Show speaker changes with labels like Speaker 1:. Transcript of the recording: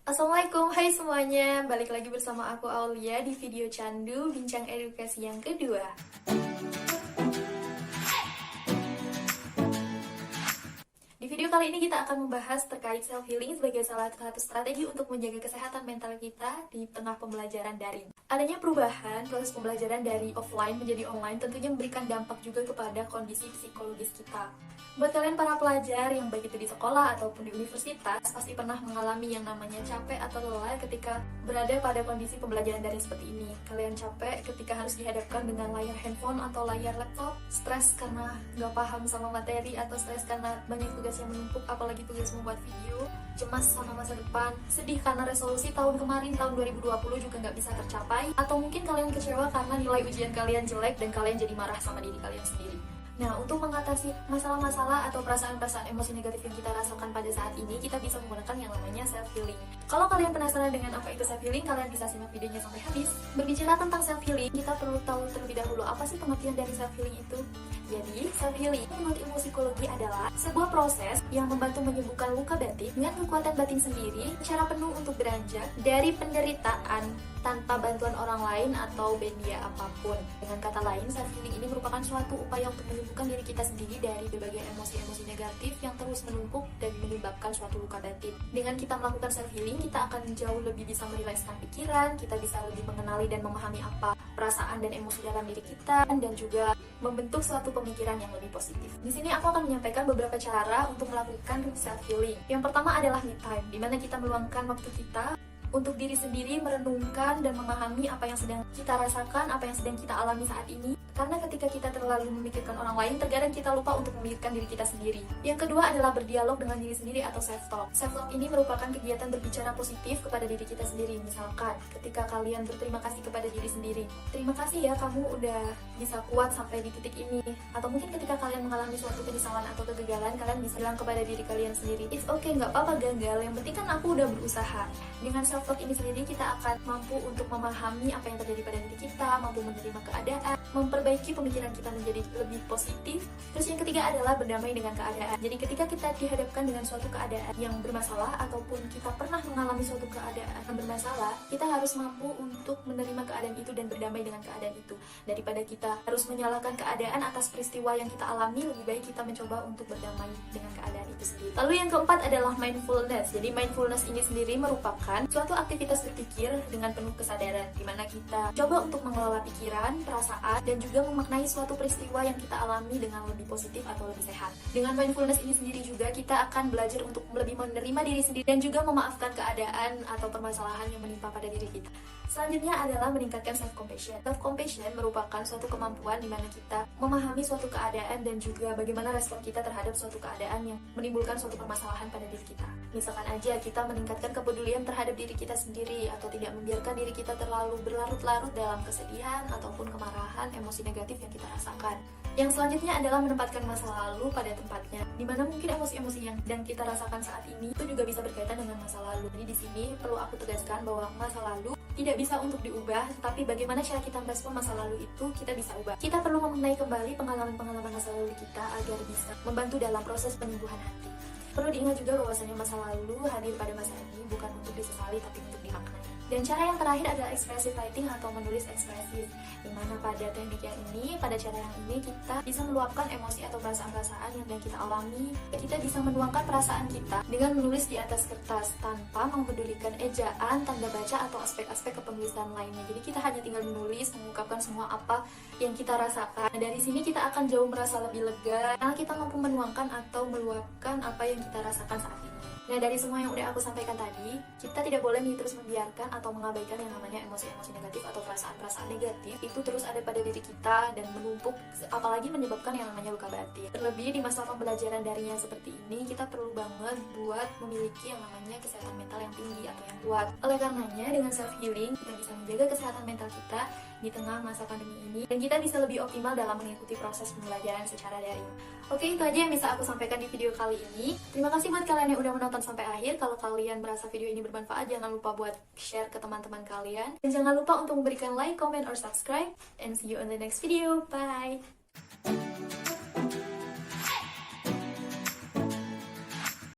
Speaker 1: Assalamualaikum, hai semuanya. Balik lagi bersama aku Aulia di video Candu Bincang Edukasi yang kedua. Di video kali ini kita akan membahas terkait self-healing sebagai salah satu strategi untuk menjaga kesehatan mental kita di tengah pembelajaran daring. Adanya perubahan proses pembelajaran dari offline menjadi online tentunya memberikan dampak juga kepada kondisi psikologis kita. Buat kalian para pelajar yang baik itu di sekolah ataupun di universitas, pasti pernah mengalami yang namanya capek atau lelah ketika berada pada kondisi pembelajaran daring seperti ini. Kalian capek ketika harus dihadapkan dengan layar handphone atau layar laptop, stres karena nggak paham sama materi, atau stres karena banyak tugas yang menumpuk, apalagi tugas membuat video, cemas sama masa depan, sedih karena resolusi tahun kemarin, tahun 2020 juga nggak bisa tercapai, atau mungkin kalian kecewa karena nilai ujian kalian jelek dan kalian jadi marah sama diri kalian sendiri. Nah, untuk mengatasi masalah-masalah atau perasaan-perasaan emosi negatif yang kita rasakan pada saat ini, kita bisa menggunakan yang namanya self-healing. Kalau kalian penasaran dengan apa itu self-healing, kalian bisa simak videonya sampai habis. Berbicara tentang self-healing, kita perlu tahu terlebih dahulu apa sih pengertian dari self-healing itu. Jadi, self-healing menurut ilmu psikologi adalah sebuah proses yang membantu menyembuhkan luka batin dengan kekuatan batin sendiri secara penuh untuk beranjak dari penderitaan tanpa bantuan orang lain atau media apapun. Dengan kata lain, self-healing ini merupakan suatu upaya untuk menyembuhkan diri kita sendiri dari berbagai emosi-emosi negatif yang terus menumpuk dan menyebabkan suatu luka batin. Dengan kita melakukan self-healing, kita akan jauh lebih bisa merilekskan pikiran, kita bisa lebih mengenali dan memahami apa perasaan dan emosi dalam diri kita, dan juga membentuk suatu pemikiran yang lebih positif. Di sini aku akan menyampaikan beberapa cara untuk melakukan self-healing. Yang pertama adalah me time, di mana kita meluangkan waktu kita untuk diri sendiri, merenungkan dan memahami apa yang sedang kita rasakan, apa yang sedang kita alami saat ini. Karena ketika kita terlalu memikirkan orang lain, terkadang kita lupa untuk memikirkan diri kita sendiri. Yang kedua adalah berdialog dengan diri sendiri atau self-talk. Self-talk ini merupakan kegiatan berbicara positif kepada diri kita sendiri. Misalkan, ketika kalian berterima kasih kepada diri sendiri, terima kasih ya kamu udah bisa kuat sampai di titik ini. Atau mungkin ketika kalian mengalami suatu penyesalan atau kegagalan, kalian bisa bilang kepada diri kalian sendiri, it's okay, nggak apa-apa gagal, yang penting kan aku udah berusaha. Dengan self-talk ini sendiri, kita akan mampu untuk memahami apa yang terjadi pada diri kita, mampu menerima keadaan, memperbaiki pemikiran kita menjadi lebih positif. Terus yang ketiga adalah berdamai dengan keadaan. Jadi ketika kita dihadapkan dengan suatu keadaan yang bermasalah, ataupun kita pernah mengalami suatu keadaan yang bermasalah, kita harus mampu untuk menerima keadaan itu dan berdamai dengan keadaan itu. Daripada kita harus menyalahkan keadaan atas peristiwa yang kita alami, lebih baik kita mencoba untuk berdamai dengan keadaan itu sendiri. Lalu yang keempat adalah mindfulness. Jadi mindfulness ini sendiri merupakan suatu aktivitas berpikir dengan penuh kesadaran, di mana kita coba untuk mengelola pikiran, perasaan, dan juga memaknai suatu peristiwa yang kita alami dengan lebih positif atau lebih sehat. Dengan mindfulness ini sendiri juga kita akan belajar untuk lebih menerima diri sendiri dan juga memaafkan keadaan atau permasalahan yang menimpa pada diri kita. Selanjutnya adalah meningkatkan self-compassion. Self-compassion merupakan suatu kemampuan di mana kita memahami suatu keadaan dan juga bagaimana respon kita terhadap suatu keadaan yang menimbulkan suatu permasalahan pada diri kita. Misalkan aja kita meningkatkan kepedulian terhadap diri kita sendiri, atau tidak membiarkan diri kita terlalu berlarut-larut dalam kesedihan ataupun kemarahan, emosi negatif yang kita rasakan. Yang selanjutnya adalah menempatkan masa lalu pada tempatnya, di mana mungkin emosi-emosi yang sedang kita rasakan saat ini itu juga bisa berkaitan dengan masa lalu. Jadi di sini perlu aku tegaskan bahwa masa lalu tidak bisa untuk diubah, tapi bagaimana cara kita merespon masa lalu itu kita bisa ubah. Kita perlu memenai kembali pengalaman-pengalaman masa lalu kita agar bisa membantu dalam proses penyembuhan hati. Perlu diingat juga bahwasanya masa lalu hadir pada masa ini bukan untuk disesali tapi untuk dimaknai. Dan cara yang terakhir adalah expressive writing atau menulis ekspresif, dimana pada teknik yang ini, pada cara yang ini kita bisa meluapkan emosi atau perasaan-perasaan yang sedang kita alami. Kita bisa menuangkan perasaan kita dengan menulis di atas kertas tanpa mempedulikan ejaan, tanda baca, atau aspek-aspek kepenulisan lainnya. Jadi kita hanya tinggal menulis, mengungkapkan semua apa yang kita rasakan. Nah, dari sini kita akan jauh merasa lebih lega karena kita mampu menuangkan atau meluapkan apa yang kita rasakan saat ini. Nah, dari semua yang udah aku sampaikan tadi, kita tidak boleh terus membiarkan atau mengabaikan yang namanya emosi-emosi negatif atau perasaan-perasaan negatif itu terus ada pada diri kita dan menumpuk, apalagi menyebabkan yang namanya luka batin. Terlebih di masa pembelajaran daring yang seperti ini, kita perlu banget buat memiliki yang namanya kesehatan mental yang tinggi atau yang kuat. Oleh karenanya, dengan self-healing, kita bisa menjaga kesehatan mental kita di tengah masa pandemi ini, dan kita bisa lebih optimal dalam mengikuti proses pembelajaran secara daring. Oke, itu aja yang bisa aku sampaikan di video kali ini. Terima kasih buat kalian yang udah menonton sampai akhir. Kalau kalian merasa video ini bermanfaat, jangan lupa buat share ke teman-teman kalian. Dan jangan lupa untuk memberikan like, comment, or subscribe. And see you on the next video. Bye!